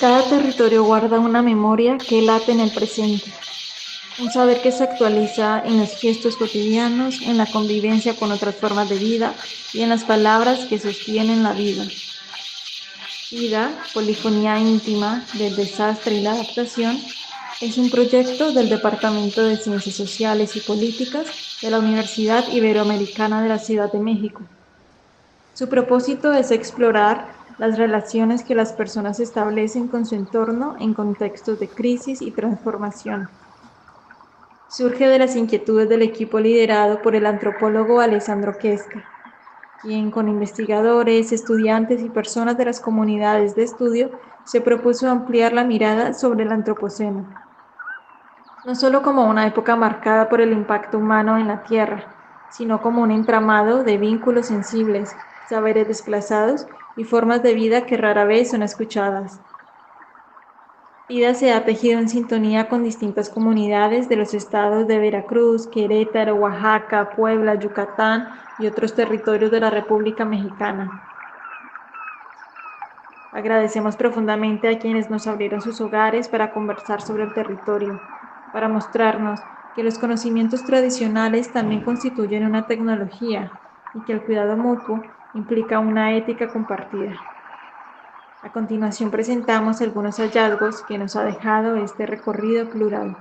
Cada territorio guarda una memoria que late en el presente, un saber que se actualiza en los gestos cotidianos, en la convivencia con otras formas de vida y en las palabras que sostienen la vida. Vida, polifonía íntima del desastre y la adaptación, es un proyecto del Departamento de Ciencias Sociales y Políticas de la Universidad Iberoamericana de la Ciudad de México. Su propósito es explorar las relaciones que las personas establecen con su entorno en contextos de crisis y transformación. Surge de las inquietudes del equipo liderado por el antropólogo Alessandro Quesca, quien con investigadores, estudiantes y personas de las comunidades de estudio se propuso ampliar la mirada sobre el antropoceno, no solo como una época marcada por el impacto humano en la Tierra, sino como un entramado de vínculos sensibles, saberes desplazados y formas de vida que rara vez son escuchadas. Vida se ha tejido en sintonía con distintas comunidades de los estados de Veracruz, Querétaro, Oaxaca, Puebla, Yucatán y otros territorios de la República Mexicana. Agradecemos profundamente a quienes nos abrieron sus hogares para conversar sobre el territorio, para mostrarnos que los conocimientos tradicionales también constituyen una tecnología y que el cuidado mutuo implica una ética compartida. A continuación presentamos algunos hallazgos que nos ha dejado este recorrido plural.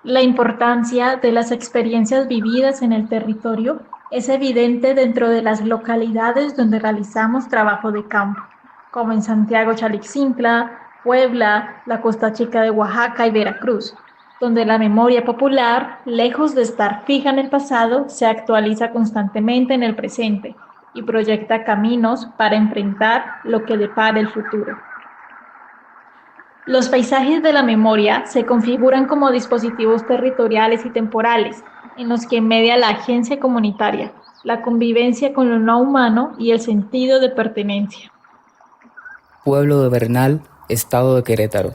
La importancia de las experiencias vividas en el territorio es evidente dentro de las localidades donde realizamos trabajo de campo, como en Santiago Chalixintla, Puebla, la Costa Chica de Oaxaca y Veracruz, donde la memoria popular, lejos de estar fija en el pasado, se actualiza constantemente en el presente y proyecta caminos para enfrentar lo que depara el futuro. Los paisajes de la memoria se configuran como dispositivos territoriales y temporales, en los que media la agencia comunitaria, la convivencia con lo no humano y el sentido de pertenencia. Pueblo de Bernal, estado de Querétaro.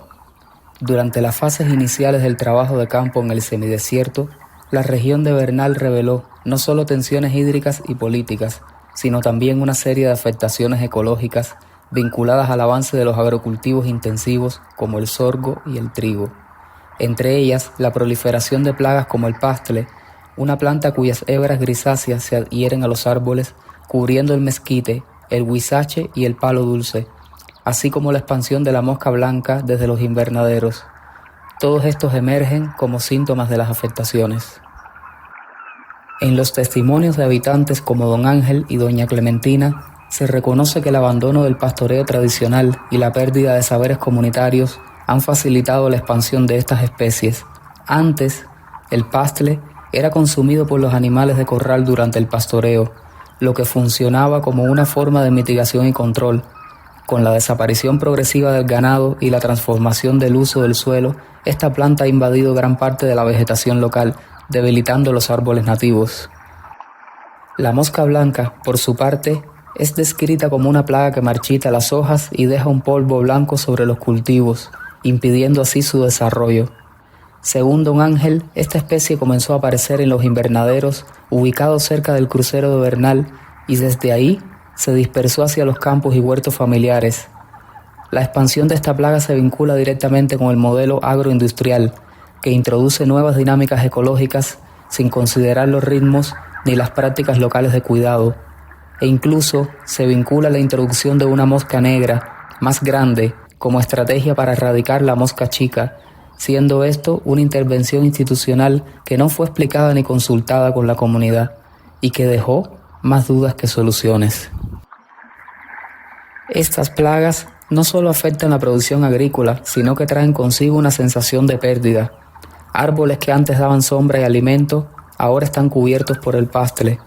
Durante las fases iniciales del trabajo de campo en el semidesierto, la región de Bernal reveló no solo tensiones hídricas y políticas, sino también una serie de afectaciones ecológicas vinculadas al avance de los agrocultivos intensivos como el sorgo y el trigo. Entre ellas, la proliferación de plagas como el pastle, una planta cuyas hebras grisáceas se adhieren a los árboles, cubriendo el mezquite, el huizache y el palo dulce, así como la expansión de la mosca blanca desde los invernaderos. Todos estos emergen como síntomas de las afectaciones. En los testimonios de habitantes como Don Ángel y Doña Clementina, se reconoce que el abandono del pastoreo tradicional y la pérdida de saberes comunitarios han facilitado la expansión de estas especies. Antes, el pastle era consumido por los animales de corral durante el pastoreo, lo que funcionaba como una forma de mitigación y control. Con la desaparición progresiva del ganado y la transformación del uso del suelo, esta planta ha invadido gran parte de la vegetación local, debilitando los árboles nativos. La mosca blanca, por su parte, es descrita como una plaga que marchita las hojas y deja un polvo blanco sobre los cultivos, impidiendo así su desarrollo. Según Don Ángel, esta especie comenzó a aparecer en los invernaderos ubicados cerca del crucero de Bernal y desde ahí se dispersó hacia los campos y huertos familiares. La expansión de esta plaga se vincula directamente con el modelo agroindustrial, que introduce nuevas dinámicas ecológicas sin considerar los ritmos ni las prácticas locales de cuidado, e incluso se vincula la introducción de una mosca negra, más grande, como estrategia para erradicar la mosca chica, siendo esto una intervención institucional que no fue explicada ni consultada con la comunidad y que dejó más dudas que soluciones. Estas plagas no solo afectan la producción agrícola, sino que traen consigo una sensación de pérdida. Árboles que antes daban sombra y alimento, ahora están cubiertos por el pastle.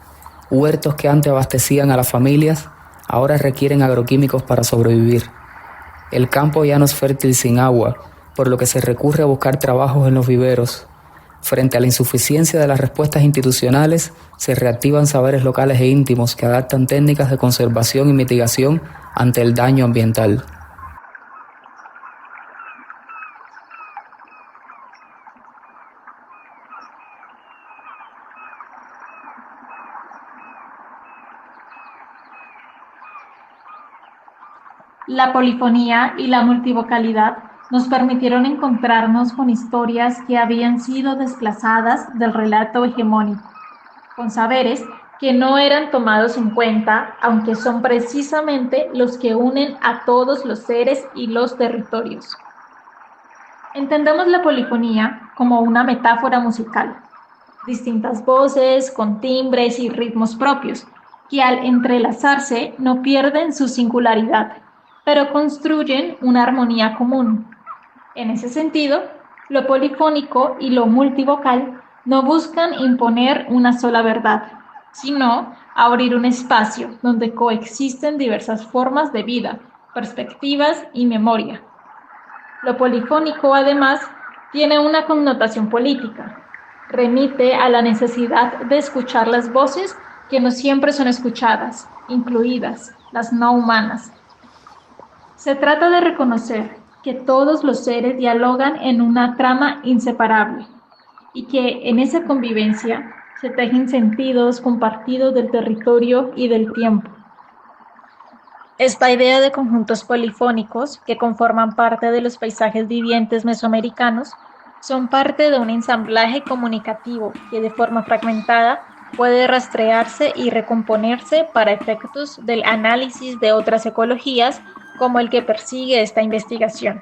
Huertos que antes abastecían a las familias, ahora requieren agroquímicos para sobrevivir. El campo ya no es fértil sin agua, por lo que se recurre a buscar trabajos en los viveros. Frente a la insuficiencia de las respuestas institucionales, se reactivan saberes locales e íntimos que adaptan técnicas de conservación y mitigación ante el daño ambiental. La polifonía y la multivocalidad nos permitieron encontrarnos con historias que habían sido desplazadas del relato hegemónico, con saberes que no eran tomados en cuenta, aunque son precisamente los que unen a todos los seres y los territorios. Entendemos la polifonía como una metáfora musical, distintas voces con timbres y ritmos propios, que al entrelazarse no pierden su singularidad, pero construyen una armonía común. En ese sentido, lo polifónico y lo multivocal no buscan imponer una sola verdad, sino abrir un espacio donde coexisten diversas formas de vida, perspectivas y memoria. Lo polifónico, además, tiene una connotación política. Remite a la necesidad de escuchar las voces que no siempre son escuchadas, incluidas las no humanas. Se trata de reconocer que todos los seres dialogan en una trama inseparable y que en esa convivencia se tejen sentidos compartidos del territorio y del tiempo. Esta idea de conjuntos polifónicos que conforman parte de los paisajes vivientes mesoamericanos son parte de un ensamblaje comunicativo que de forma fragmentada puede rastrearse y recomponerse para efectos del análisis de otras ecologías como el que persigue esta investigación.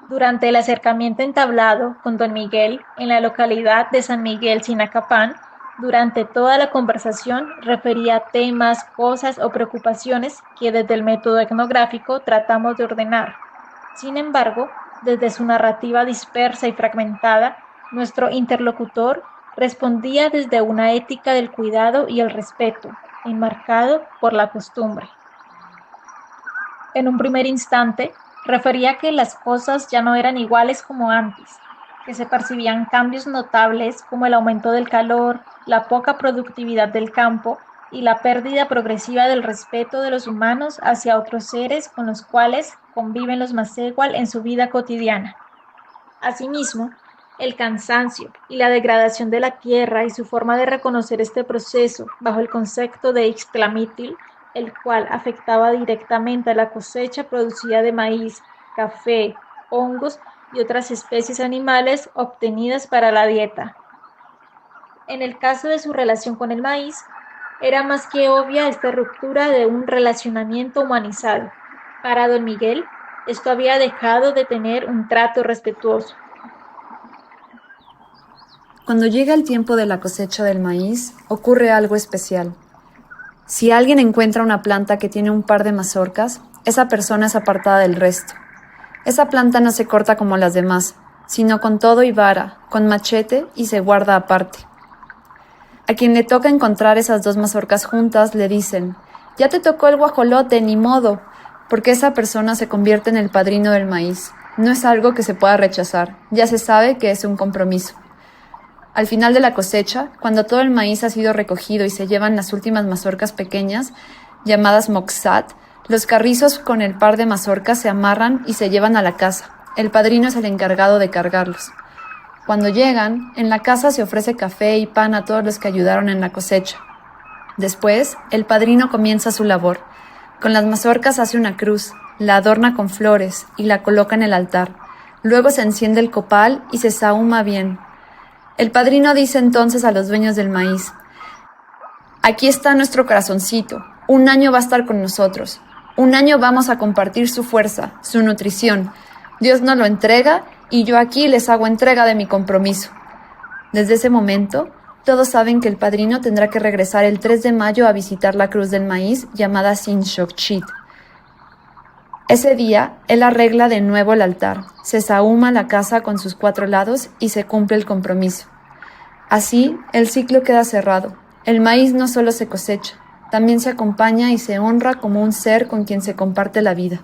Durante el acercamiento entablado con don Miguel en la localidad de San Miguel Sinacapán, durante toda la conversación refería temas, cosas o preocupaciones que desde el método etnográfico tratamos de ordenar. Sin embargo, desde su narrativa dispersa y fragmentada, nuestro interlocutor respondía desde una ética del cuidado y el respeto, enmarcado por la costumbre. En un primer instante, refería que las cosas ya no eran iguales como antes, que se percibían cambios notables como el aumento del calor, la poca productividad del campo y la pérdida progresiva del respeto de los humanos hacia otros seres con los cuales conviven los Masehual en su vida cotidiana. Asimismo, el cansancio y la degradación de la tierra y su forma de reconocer este proceso bajo el concepto de Ixtlamitl, el cual afectaba directamente a la cosecha producida de maíz, café, hongos y otras especies animales obtenidas para la dieta. En el caso de su relación con el maíz, era más que obvia esta ruptura de un relacionamiento humanizado. Para don Miguel, esto había dejado de tener un trato respetuoso. Cuando llega el tiempo de la cosecha del maíz, ocurre algo especial. Si alguien encuentra una planta que tiene un par de mazorcas, esa persona es apartada del resto. Esa planta no se corta como las demás, sino con todo y vara, con machete y se guarda aparte. A quien le toca encontrar esas dos mazorcas juntas le dicen: «Ya te tocó el guajolote, ni modo», porque esa persona se convierte en el padrino del maíz. No es algo que se pueda rechazar, ya se sabe que es un compromiso. Al final de la cosecha, cuando todo el maíz ha sido recogido y se llevan las últimas mazorcas pequeñas, llamadas moxat, los carrizos con el par de mazorcas se amarran y se llevan a la casa. El padrino es el encargado de cargarlos. Cuando llegan, en la casa se ofrece café y pan a todos los que ayudaron en la cosecha. Después, el padrino comienza su labor. Con las mazorcas hace una cruz, la adorna con flores y la coloca en el altar. Luego se enciende el copal y se sahuma bien. El padrino dice entonces a los dueños del maíz: «Aquí está nuestro corazoncito. Un año va a estar con nosotros. Un año vamos a compartir su fuerza, su nutrición. Dios nos lo entrega y yo aquí les hago entrega de mi compromiso». Desde ese momento, todos saben que el padrino tendrá que regresar el 3 de mayo a visitar la cruz del maíz llamada Sinshokchit. Ese día, él arregla de nuevo el altar, se sahuma la casa con sus 4 lados y se cumple el compromiso. Así, el ciclo queda cerrado. El maíz no solo se cosecha, también se acompaña y se honra como un ser con quien se comparte la vida.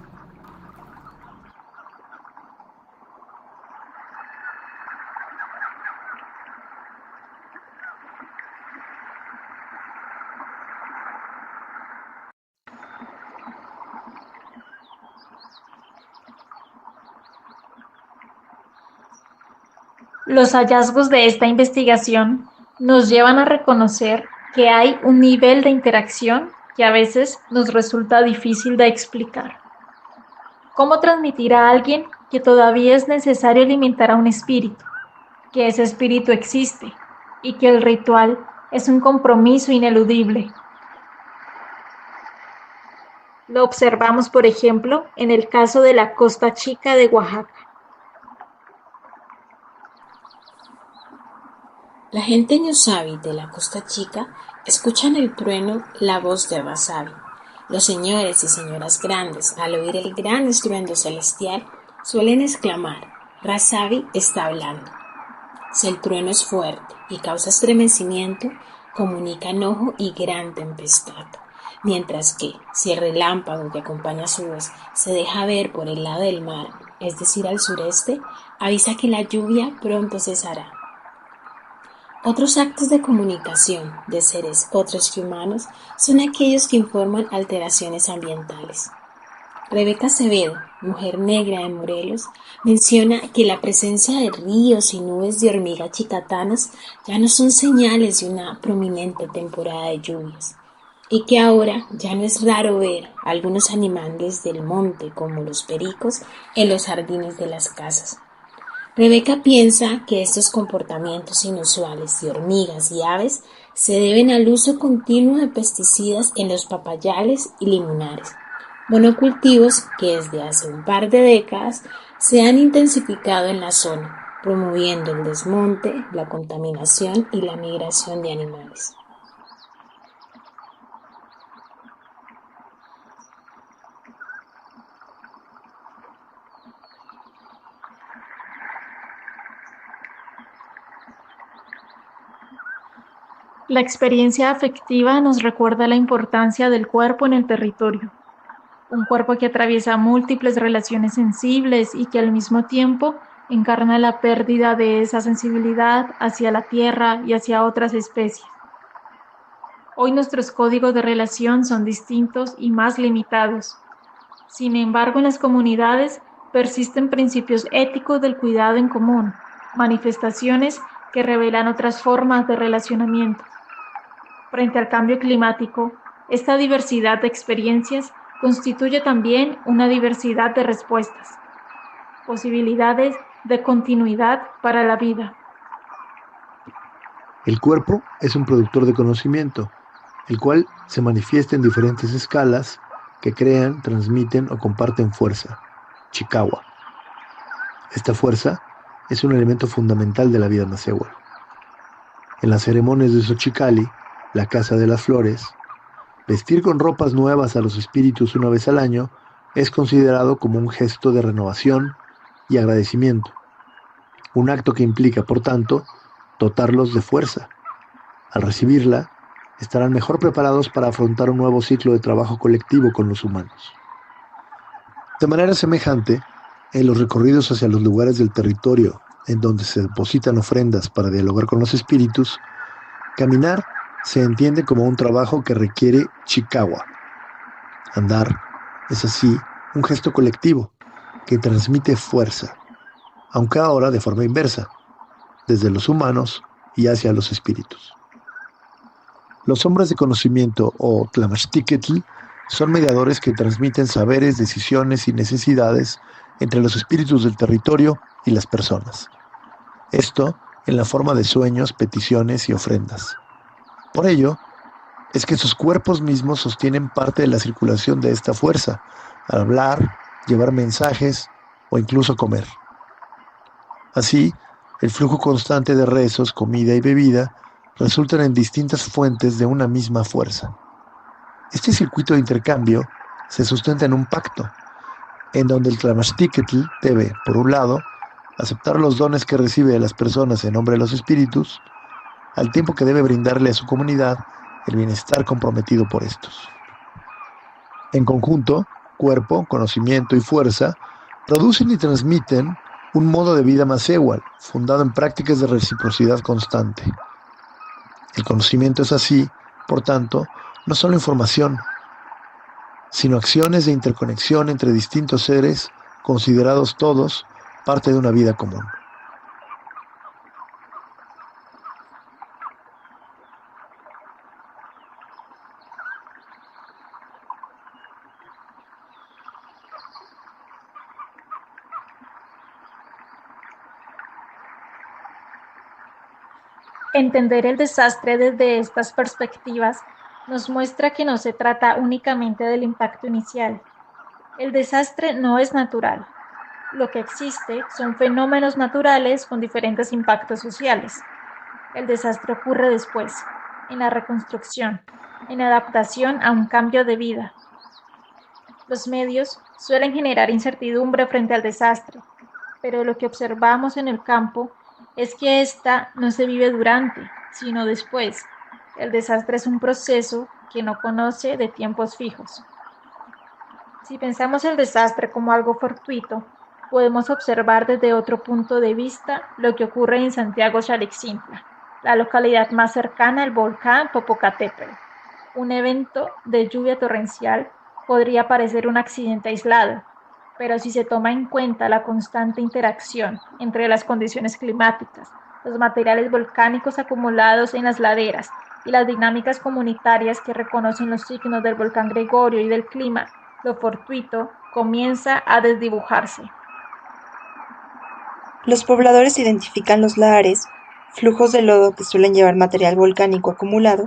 Los hallazgos de esta investigación nos llevan a reconocer que hay un nivel de interacción que a veces nos resulta difícil de explicar. ¿Cómo transmitir a alguien que todavía es necesario alimentar a un espíritu, que ese espíritu existe y que el ritual es un compromiso ineludible? Lo observamos, por ejemplo, en el caso de la Costa Chica de Oaxaca. La gente en Usabi de la Costa Chica escucha en el trueno la voz de Rasabi. Los señores y señoras grandes, al oír el gran estruendo celestial, suelen exclamar: Rasabi está hablando. Si el trueno es fuerte y causa estremecimiento, comunica enojo y gran tempestad. Mientras que, si el relámpago que acompaña su voz se deja ver por el lado del mar, es decir, al sureste, avisa que la lluvia pronto cesará. Otros actos de comunicación de seres otros que humanos son aquellos que informan alteraciones ambientales. Rebeca Acevedo, mujer negra de Morelos, menciona que la presencia de ríos y nubes de hormigas chicatanas ya no son señales de una prominente temporada de lluvias, y que ahora ya no es raro ver algunos animales del monte como los pericos en los jardines de las casas. Rebeca piensa que estos comportamientos inusuales de hormigas y aves se deben al uso continuo de pesticidas en los papayales y limonares, monocultivos que desde hace un par de décadas se han intensificado en la zona, promoviendo el desmonte, la contaminación y la migración de animales. La experiencia afectiva nos recuerda la importancia del cuerpo en el territorio. Un cuerpo que atraviesa múltiples relaciones sensibles y que al mismo tiempo encarna la pérdida de esa sensibilidad hacia la tierra y hacia otras especies. Hoy nuestros códigos de relación son distintos y más limitados. Sin embargo, en las comunidades persisten principios éticos del cuidado en común, manifestaciones que revelan otras formas de relacionamiento. Frente al cambio climático, esta diversidad de experiencias constituye también una diversidad de respuestas, posibilidades de continuidad para la vida. El cuerpo es un productor de conocimiento, el cual se manifiesta en diferentes escalas que crean, transmiten o comparten fuerza, Chicagua. Esta fuerza es un elemento fundamental de la vida Masehual. En las ceremonias de Xochicalli, la Casa de las Flores, vestir con ropas nuevas a los espíritus una vez al año es considerado como un gesto de renovación y agradecimiento, un acto que implica, por tanto, dotarlos de fuerza. Al recibirla, estarán mejor preparados para afrontar un nuevo ciclo de trabajo colectivo con los humanos. De manera semejante, en los recorridos hacia los lugares del territorio en donde se depositan ofrendas para dialogar con los espíritus, caminar se entiende como un trabajo que requiere Chicagua. Andar es así un gesto colectivo que transmite fuerza, aunque ahora de forma inversa, desde los humanos y hacia los espíritus. Los hombres de conocimiento o Tlamachtiquetl son mediadores que transmiten saberes, decisiones y necesidades entre los espíritus del territorio y las personas. Esto en la forma de sueños, peticiones y ofrendas. Por ello, es que sus cuerpos mismos sostienen parte de la circulación de esta fuerza, al hablar, llevar mensajes o incluso comer. Así, el flujo constante de rezos, comida y bebida resultan en distintas fuentes de una misma fuerza. Este circuito de intercambio se sustenta en un pacto, en donde el Tlamachtiquetl debe, por un lado, aceptar los dones que recibe de las personas en nombre de los espíritus, al tiempo que debe brindarle a su comunidad el bienestar comprometido por estos. En conjunto, cuerpo, conocimiento y fuerza producen y transmiten un modo de vida Masehual, fundado en prácticas de reciprocidad constante. El conocimiento es así, por tanto, no solo información, sino acciones de interconexión entre distintos seres, considerados todos parte de una vida común. Entender el desastre desde estas perspectivas nos muestra que no se trata únicamente del impacto inicial. El desastre no es natural. Lo que existe son fenómenos naturales con diferentes impactos sociales. El desastre ocurre después, en la reconstrucción, en adaptación a un cambio de vida. Los medios suelen generar incertidumbre frente al desastre, pero lo que observamos en el campo es que ésta no se vive durante, sino después. El desastre es un proceso que no conoce de tiempos fijos. Si pensamos el desastre como algo fortuito, podemos observar desde otro punto de vista lo que ocurre en Santiago Xalixintla, la localidad más cercana al volcán Popocatépetl. Un evento de lluvia torrencial podría parecer un accidente aislado, pero si se toma en cuenta la constante interacción entre las condiciones climáticas, los materiales volcánicos acumulados en las laderas y las dinámicas comunitarias que reconocen los signos del volcán Gregorio y del clima, lo fortuito comienza a desdibujarse. Los pobladores identifican los lahares, flujos de lodo que suelen llevar material volcánico acumulado,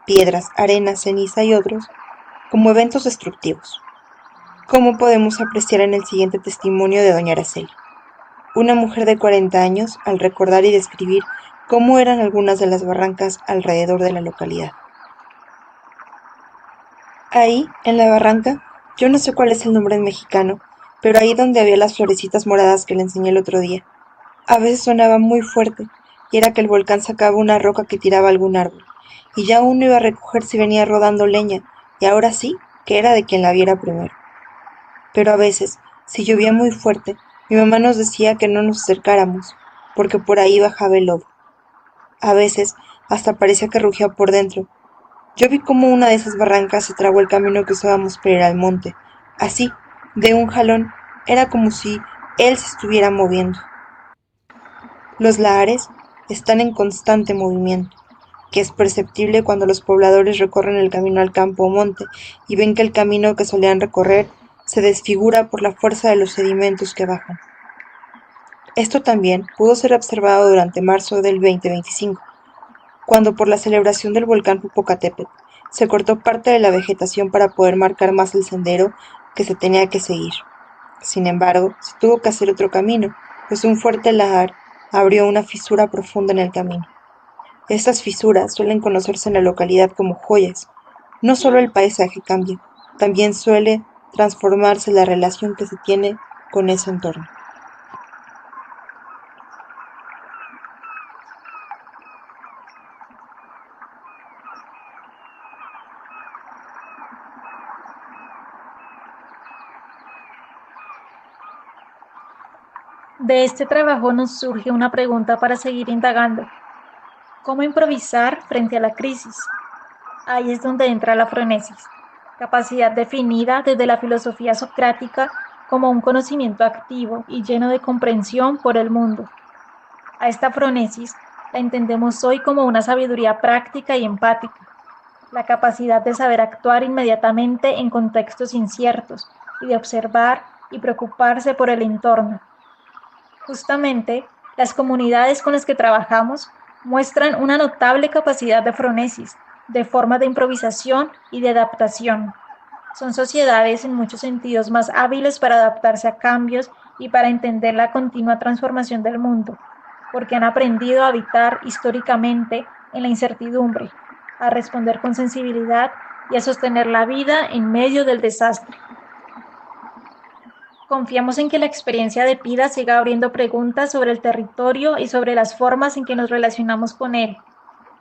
piedras, arena, ceniza y otros, como eventos destructivos. Como podemos apreciar en el siguiente testimonio de doña Araceli, una mujer de 40 años, al recordar y describir cómo eran algunas de las barrancas alrededor de la localidad. Ahí, en la barranca, yo no sé cuál es el nombre en mexicano, pero ahí donde había las florecitas moradas que le enseñé el otro día, a veces sonaba muy fuerte, y era que el volcán sacaba una roca que tiraba algún árbol, y ya uno iba a recoger si venía rodando leña, y ahora sí, que era de quien la viera primero. Pero a veces, si llovía muy fuerte, mi mamá nos decía que no nos acercáramos, porque por ahí bajaba el lodo. A veces, hasta parecía que rugía por dentro. Yo vi cómo una de esas barrancas se tragó el camino que usábamos para ir al monte. Así, de un jalón, era como si él se estuviera moviendo. Los lahares están en constante movimiento, que es perceptible cuando los pobladores recorren el camino al campo o monte y ven que el camino que solían recorrer se desfigura por la fuerza de los sedimentos que bajan. Esto también pudo ser observado durante marzo del 2025, cuando por la celebración del volcán Popocatépetl se cortó parte de la vegetación para poder marcar más el sendero que se tenía que seguir. Sin embargo, se tuvo que hacer otro camino, pues un fuerte lahar abrió una fisura profunda en el camino. Estas fisuras suelen conocerse en la localidad como joyas. No solo el paisaje cambia, también suele transformarse la relación que se tiene con ese entorno. De este trabajo nos surge una pregunta para seguir indagando. ¿Cómo improvisar frente a la crisis? Ahí es donde entra la fronesis, capacidad definida desde la filosofía socrática como un conocimiento activo y lleno de comprensión por el mundo. A esta fronesis la entendemos hoy como una sabiduría práctica y empática, la capacidad de saber actuar inmediatamente en contextos inciertos y de observar y preocuparse por el entorno. Justamente, las comunidades con las que trabajamos muestran una notable capacidad de fronesis, de formas de improvisación y de adaptación. Son sociedades en muchos sentidos más hábiles para adaptarse a cambios y para entender la continua transformación del mundo, porque han aprendido a habitar históricamente en la incertidumbre, a responder con sensibilidad y a sostener la vida en medio del desastre. Confiamos en que la experiencia de PIDA siga abriendo preguntas sobre el territorio y sobre las formas en que nos relacionamos con él,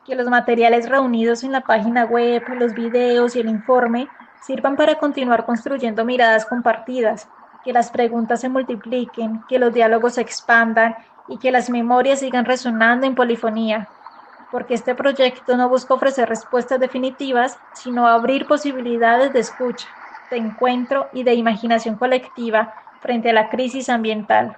que los materiales reunidos en la página web, los videos y el informe sirvan para continuar construyendo miradas compartidas, que las preguntas se multipliquen, que los diálogos se expandan y que las memorias sigan resonando en polifonía, porque este proyecto no busca ofrecer respuestas definitivas, sino abrir posibilidades de escucha, de encuentro y de imaginación colectiva frente a la crisis ambiental.